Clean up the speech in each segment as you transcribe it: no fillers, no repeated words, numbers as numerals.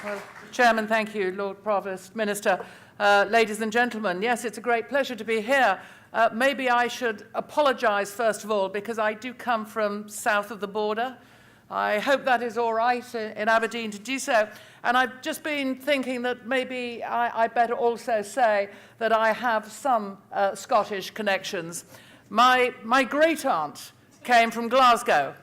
Well, Chairman, thank you, Lord Provost, Minister, ladies and gentlemen. Yes, it's a great pleasure to be here. Maybe I should apologise, first of all, because I do come from south of the border. I hope that is all right in Aberdeen to do so. And I've just been thinking that maybe I better also say that I have some Scottish connections. My great-aunt came from Glasgow.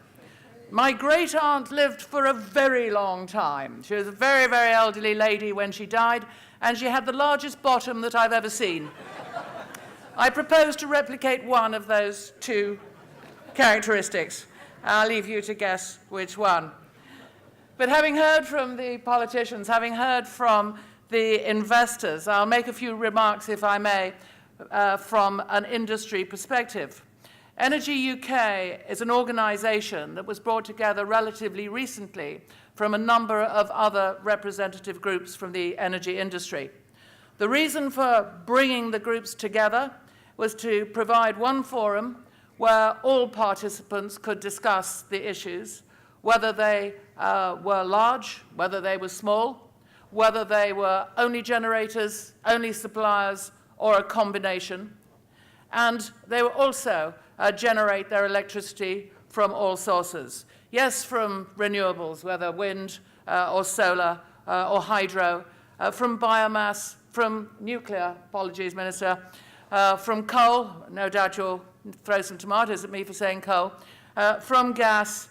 My great-aunt lived for a very long time. She was a very, very elderly lady when she died, and she had the largest bottom that I've ever seen. I propose to replicate one of those two characteristics. I'll leave you to guess which one. But having heard from the politicians, having heard from the investors, I'll make a few remarks, if I may, from an industry perspective. Energy UK is an organisation that was brought together relatively recently from a number of other representative groups from the energy industry. The reason for bringing the groups together was to provide one forum where all participants could discuss the issues, whether they were large, whether they were small, whether they were only generators, only suppliers, or a combination. And they will also generate their electricity from all sources. Yes, from renewables, whether wind or solar or hydro, from biomass, from nuclear, apologies, Minister, from coal, no doubt you'll throw some tomatoes at me for saying coal, from gas,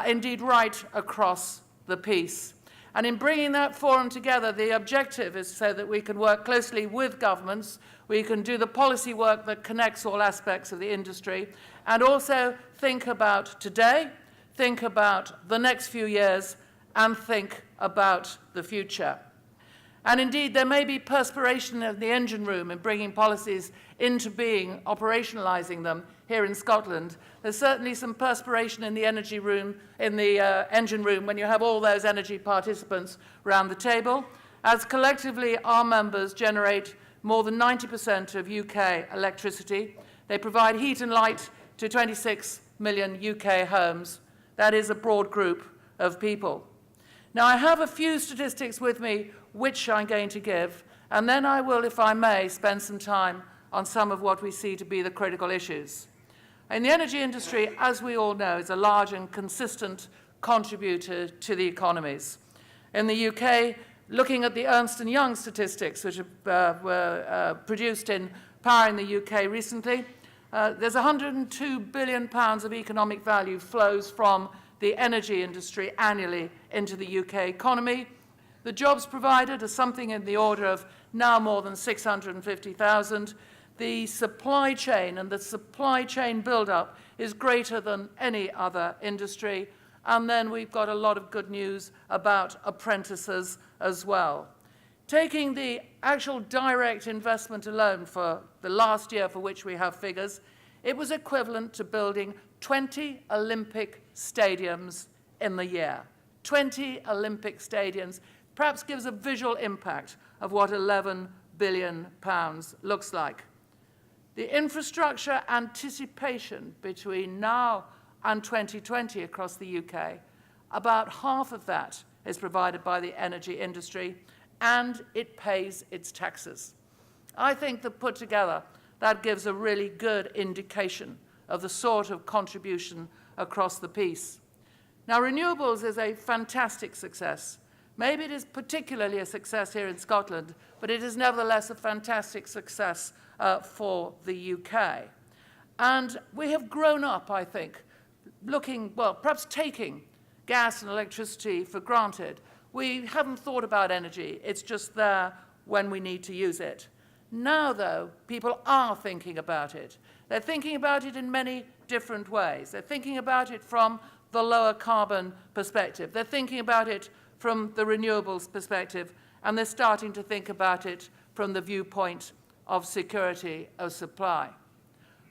indeed right across the piece. And in bringing that forum together, the objective is so that we can work closely with governments, we can do the policy work that connects all aspects of the industry, and also think about today, think about the next few years, and think about the future. And indeed, there may be perspiration in the engine room in bringing policies into being, operationalising them here in Scotland. There's certainly some perspiration in the energy room, in the engine room, when you have all those energy participants around the table, as collectively our members generate more than 90% of UK electricity. They provide heat and light to 26 million UK homes. That is a broad group of people. Now, I have a few statistics with me which I'm going to give, and then I will, if I may, spend some time on some of what we see to be the critical issues. And the energy industry, as we all know, is a large and consistent contributor to the economies. In the UK, looking at the Ernst & Young statistics, which were produced in Power in the UK recently, there's £102 billion of economic value flows from the energy industry annually into the UK economy. The jobs provided are something in the order of now more than 650,000. The supply chain and the supply chain build-up is greater than any other industry. And then we've got a lot of good news about apprentices as well. Taking the actual direct investment alone for the last year for which we have figures, it was equivalent to building 20 Olympic stadiums in the year. 20 Olympic stadiums perhaps gives a visual impact of what £11 billion looks like. The infrastructure anticipation between now and 2020 across the UK, about half of that is provided by the energy industry, and it pays its taxes. I think that put together, that gives a really good indication of the sort of contribution across the piece. Now, renewables is a fantastic success. Maybe it is particularly a success here in Scotland, but it is nevertheless a fantastic success for the UK. And we have grown up, I think, looking, well, perhaps taking gas and electricity for granted. We haven't thought about energy. It's just there when we need to use it. Now, though, people are thinking about it. They're thinking about it in many different ways. They're thinking about it from the lower carbon perspective. They're thinking about it from the renewables perspective, and they're starting to think about it from the viewpoint of security of supply.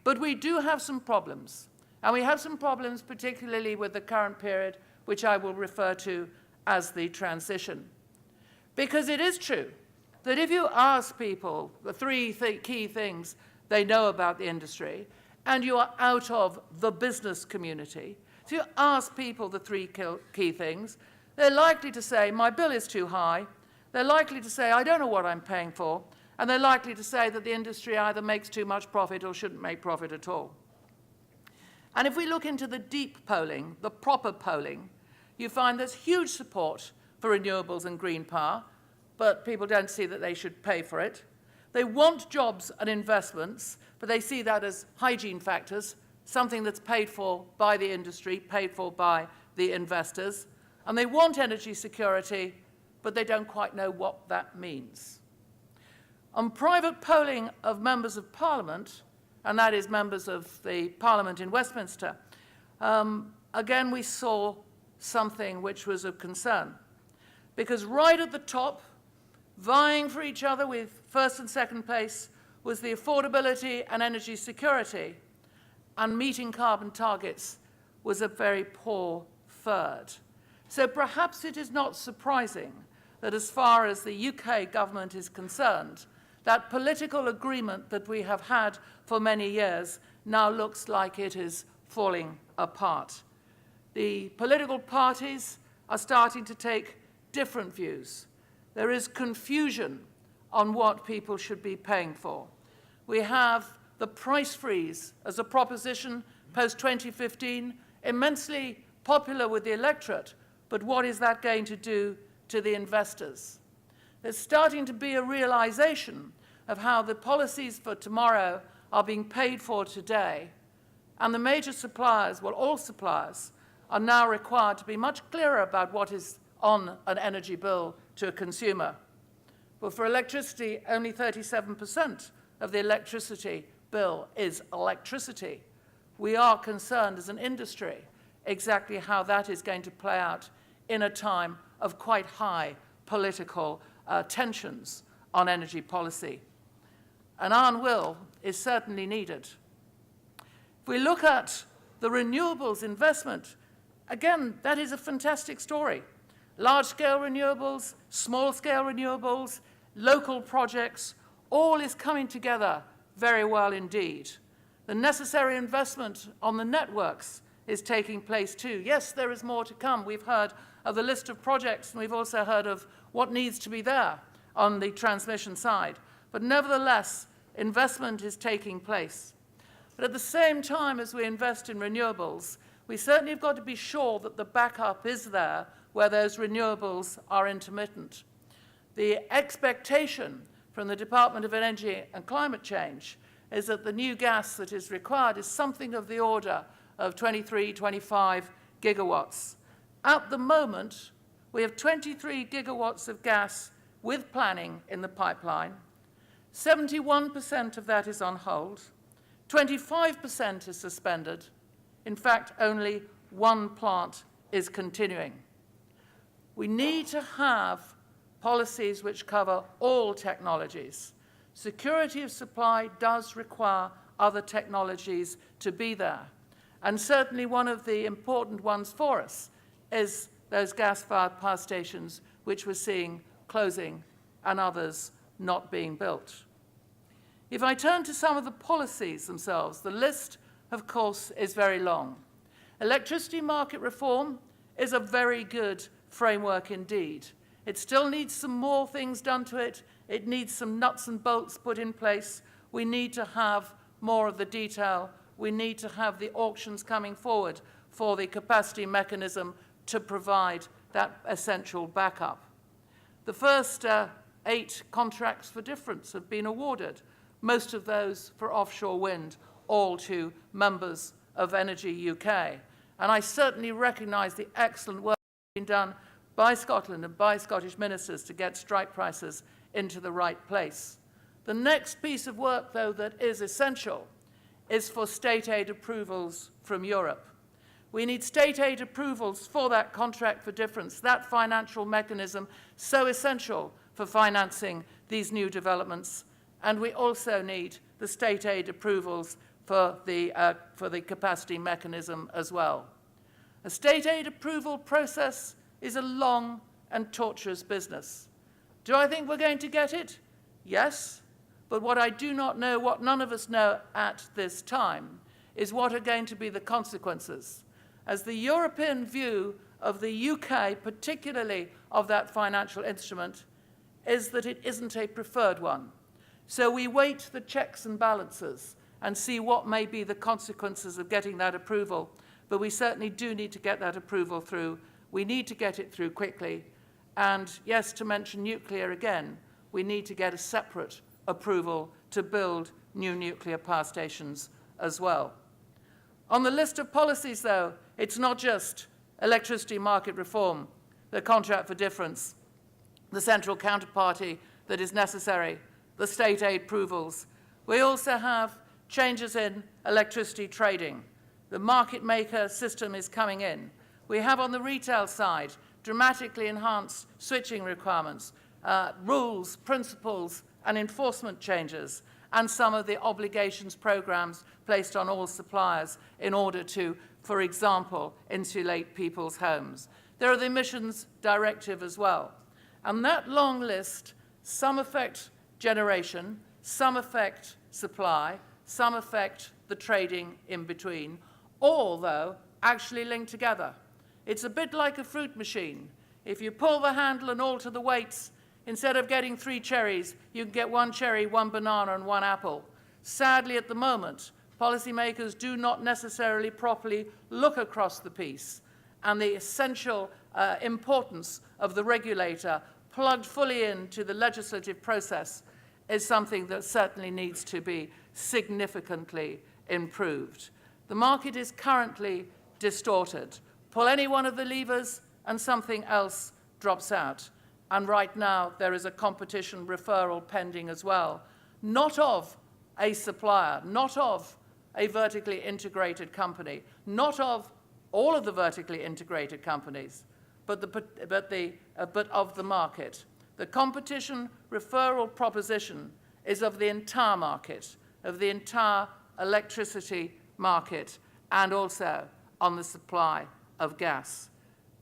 But we do have some problems, and we have some problems particularly with the current period, which I will refer to as the transition. Because it is true that if you ask people the three key things they know about the industry, and you are out of the business community, so you ask people the three key things, they're likely to say, my bill is too high. They're likely to say, I don't know what I'm paying for. And they're likely to say that the industry either makes too much profit or shouldn't make profit at all. And if we look into the deep polling, the proper polling, you find there's huge support for renewables and green power, but people don't see that they should pay for it. They want jobs and investments, but they see that as hygiene factors, something that's paid for by the industry, paid for by the investors. And they want energy security, but they don't quite know what that means. On private polling of members of Parliament, and that is members of the Parliament in Westminster, again we saw something which was of concern. Because right at the top, vying for each other with first and second place, was the affordability and energy security, and meeting carbon targets was a very poor third. So perhaps it is not surprising that as far as the UK government is concerned, that political agreement that we have had for many years now looks like it is falling apart. The political parties are starting to take different views. There is confusion on what people should be paying for. We have the price freeze as a proposition post-2015, immensely popular with the electorate, but what is that going to do to the investors? There's starting to be a realization of how the policies for tomorrow are being paid for today, and the major suppliers, well, all suppliers, are now required to be much clearer about what is on an energy bill to a consumer. But for electricity, only 37% of the electricity bill is electricity. We are concerned as an industry exactly how that is going to play out in a time of quite high political tensions on energy policy. An iron will is certainly needed. If we look at the renewables investment, again, that is a fantastic story. Large-scale renewables, small-scale renewables, local projects, all is coming together very well indeed. The necessary investment on the networks is taking place too. Yes, there is more to come. We've heard of the list of projects, and we've also heard of what needs to be there on the transmission side. But nevertheless, investment is taking place. But at the same time as we invest in renewables, we certainly have got to be sure that the backup is there where those renewables are intermittent. The expectation from the Department of Energy and Climate Change is that the new gas that is required is something of the order of 23, 25 gigawatts. At the moment, we have 23 gigawatts of gas with planning in the pipeline. 71% of that is on hold. 25% is suspended. In fact, only one plant is continuing. We need to have policies which cover all technologies. Security of supply does require other technologies to be there. And certainly one of the important ones for us is those gas-fired power stations which we're seeing closing and others not being built. If I turn to some of the policies themselves, the list, of course, is very long. Electricity market reform is a very good framework indeed. It still needs some more things done to it. It needs some nuts and bolts put in place. We need to have more of the detail. We need to have the auctions coming forward for the capacity mechanism to provide that essential backup. The first 8 contracts for difference have been awarded, most of those for offshore wind, all to members of Energy UK. And I certainly recognise the excellent work being done by Scotland and by Scottish ministers to get strike prices into the right place. The next piece of work, though, that is essential is for state aid approvals from Europe. We need state aid approvals for that contract for difference, that financial mechanism so essential for financing these new developments. And we also need the state aid approvals for the capacity mechanism as well. A state aid approval process is a long and tortuous business. Do I think we're going to get it? Yes. But what I do not know, what none of us know at this time, is what are going to be the consequences. As the European view of the UK, particularly of that financial instrument, is that it isn't a preferred one. So we wait the checks and balances and see what may be the consequences of getting that approval. But we certainly do need to get that approval through. We need to get it through quickly. And yes, to mention nuclear again, we need to get a separate approval to build new nuclear power stations as well. On the list of policies, though, it's not just electricity market reform, the contract for difference, the central counterparty that is necessary, the state aid approvals. We also have changes in electricity trading. The market maker system is coming in. We have on the retail side dramatically enhanced switching requirements, rules, principles, and enforcement changes, and some of the obligations programs placed on all suppliers in order to, for example, insulate people's homes. There are the emissions directive as well. And that long list, some affect generation, some affect supply, some affect the trading in between, all, though, actually linked together. It's a bit like a fruit machine. If you pull the handle and alter the weights, instead of getting 3 cherries, you can get 1 cherry, 1 banana, and 1 apple. Sadly, at the moment, policymakers do not necessarily properly look across the piece, and the essential importance of the regulator plugged fully into the legislative process is something that certainly needs to be significantly improved. The market is currently distorted. Pull any one of the levers and something else drops out. And right now, there is a competition referral pending as well, not of a supplier, not of a vertically integrated company, not of all of the vertically integrated companies, but of the market. The competition referral proposition is of the entire market, of the entire electricity market, and also on the supply of gas.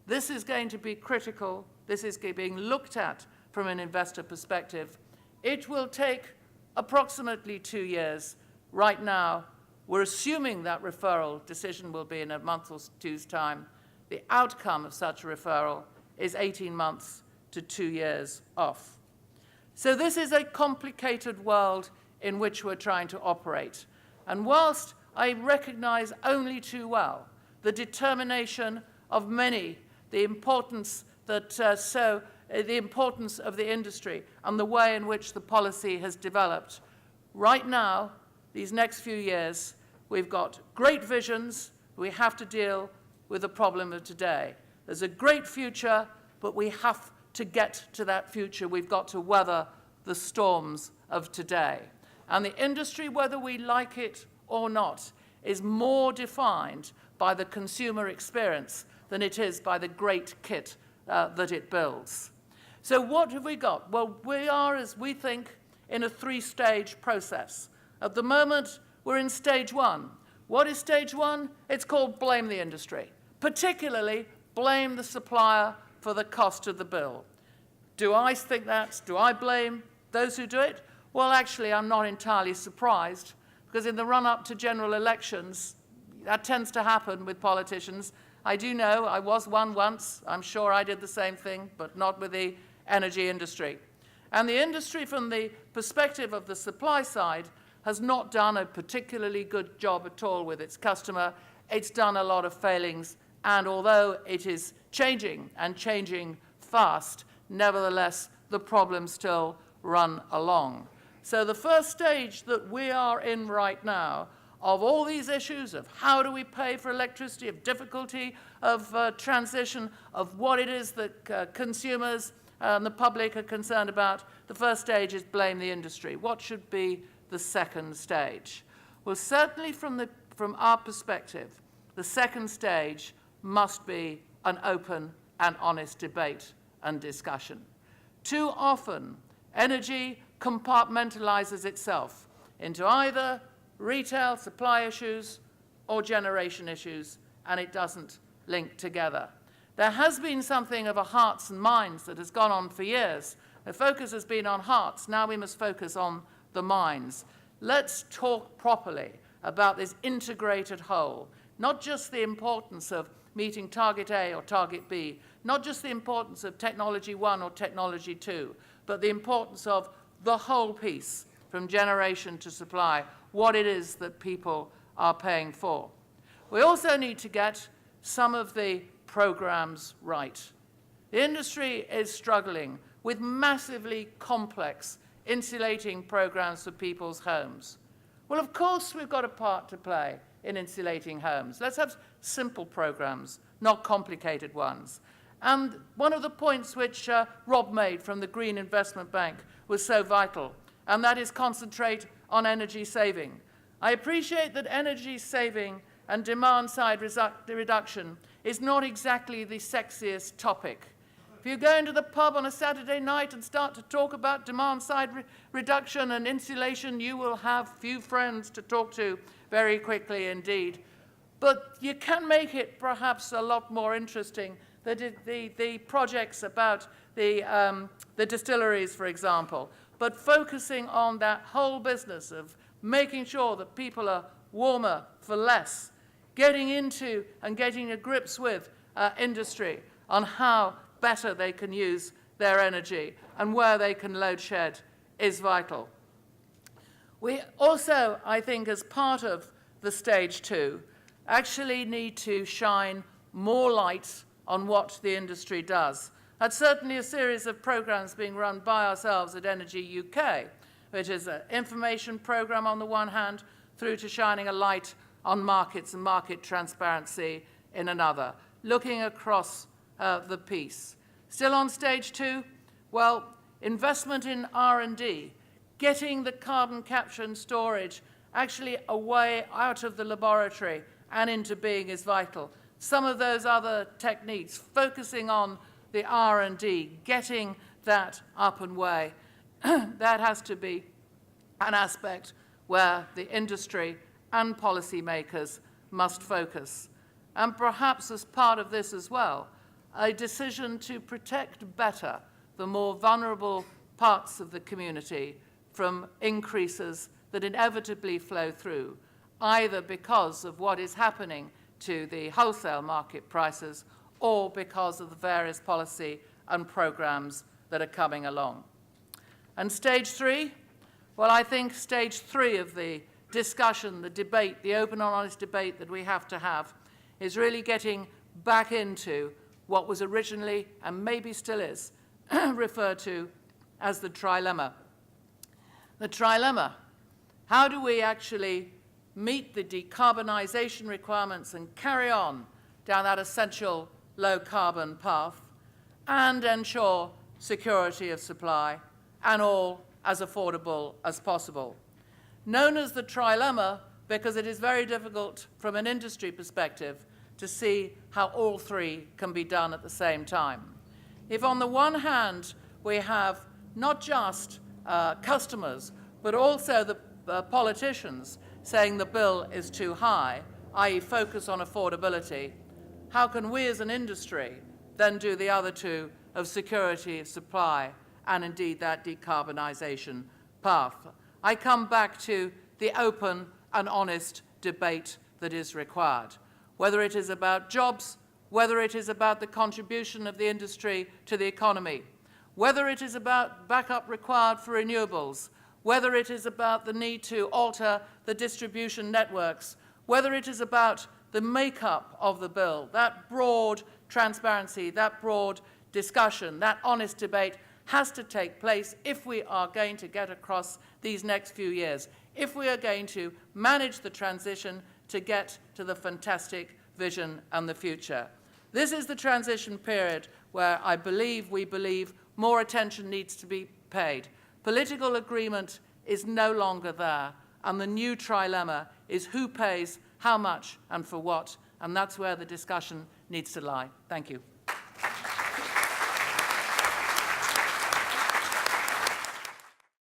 This is going to be critical. This is being looked at from an investor perspective. It will take approximately 2 years. Right now, we're assuming that referral decision will be in a month or two's time. The outcome of such a referral is 18 months to 2 years off. So this is a complicated world in which we're trying to operate. And whilst I recognize only too well the determination of many, the importance of the industry and the way in which the policy has developed, right now, these next few years, we've got great visions. We have to deal with the problem of today. There's a great future, but we have to get to that future. We've got to weather the storms of today. And the industry, whether we like it or not, is more defined by the consumer experience than it is by the great kit that it builds. So what have we got? Well, we are, as we think, in a 3-stage process. At the moment, we're in stage 1. What is stage 1? It's called blame the industry, particularly blame the supplier for the cost of the bill. Do I think that? Do I blame those who do it? Well, actually, I'm not entirely surprised, because in the run-up to general elections, that tends to happen with politicians. I do know, I was one once. I'm sure I did the same thing, but not with the energy industry. And the industry, from the perspective of the supply side, has not done a particularly good job at all with its customer. It's done a lot of failings, and although it is changing and changing fast, nevertheless, the problems still run along. So the first stage that we are in right now of all these issues of how do we pay for electricity, of difficulty of transition, of what it is that consumers and the public are concerned about, the first stage is blame the industry. What should be the second stage? Well, certainly from our perspective, the second stage must be an open and honest debate and discussion. Too often, energy compartmentalizes itself into either retail supply issues or generation issues, and it doesn't link together. There has been something of a hearts and minds that has gone on for years. The focus has been on hearts. Now we must focus on the minds. Let's talk properly about this integrated whole, not just the importance of meeting target A or target B, not just the importance of technology 1 or technology 2, but the importance of the whole piece, from generation to supply, what it is that people are paying for. We also need to get some of the programs right. The industry is struggling with massively complex insulating programs for people's homes. Well, of course, we've got a part to play in insulating homes. Let's have simple programs, not complicated ones. And one of the points which Rob made from the Green Investment Bank was so vital, and that is concentrate on energy saving. I appreciate that energy saving and demand-side reduction is not exactly the sexiest topic. If you go into the pub on a Saturday night and start to talk about demand-side reduction and insulation, you will have few friends to talk to very quickly indeed. But you can make it perhaps a lot more interesting. The projects about the distilleries, for example, but focusing on that whole business of making sure that people are warmer for less, getting into and getting to grips with industry on how better they can use their energy and where they can load shed is vital. We also, I think, as part of the stage 2, actually need to shine more light on what the industry does. That's certainly a series of programs being run by ourselves at Energy UK, which is an information program on the one hand, through to shining a light on markets and market transparency in another, looking across the piece. Still on stage 2, well, investment in R&D, getting the carbon capture and storage actually away out of the laboratory and into being is vital. Some of those other techniques, focusing on the R&D, getting that up and way, that has to be an aspect where the industry and policymakers must focus. And perhaps as part of this as well, a decision to protect better the more vulnerable parts of the community from increases that inevitably flow through, either because of what is happening to the wholesale market prices or because of the various policy and programs that are coming along. And stage 3, well, I think stage 3 of the discussion, the debate, the open and honest debate that we have to have is really getting back into what was originally, and maybe still is, referred to as the trilemma. The trilemma, how do we actually meet the decarbonization requirements and carry on down that essential low-carbon path and ensure security of supply and all as affordable as possible? Known as the trilemma because it is very difficult from an industry perspective to see how all three can be done at the same time. If on the one hand we have not just customers, but also the politicians saying the bill is too high, i.e. focus on affordability, how can we as an industry then do the other two of security of supply and indeed that decarbonization path? I come back to the open and honest debate that is required, whether it is about jobs, whether it is about the contribution of the industry to the economy, whether it is about backup required for renewables, whether it is about the need to alter the distribution networks, whether it is about the makeup of the bill, that broad transparency, that broad discussion, that honest debate has to take place if we are going to get across these next few years, if we are going to manage the transition to get to the fantastic vision and the future. This is the transition period where we believe more attention needs to be paid. Political agreement is no longer there, and the new trilemma is who pays how much and for what, and that's where the discussion needs to lie. Thank you.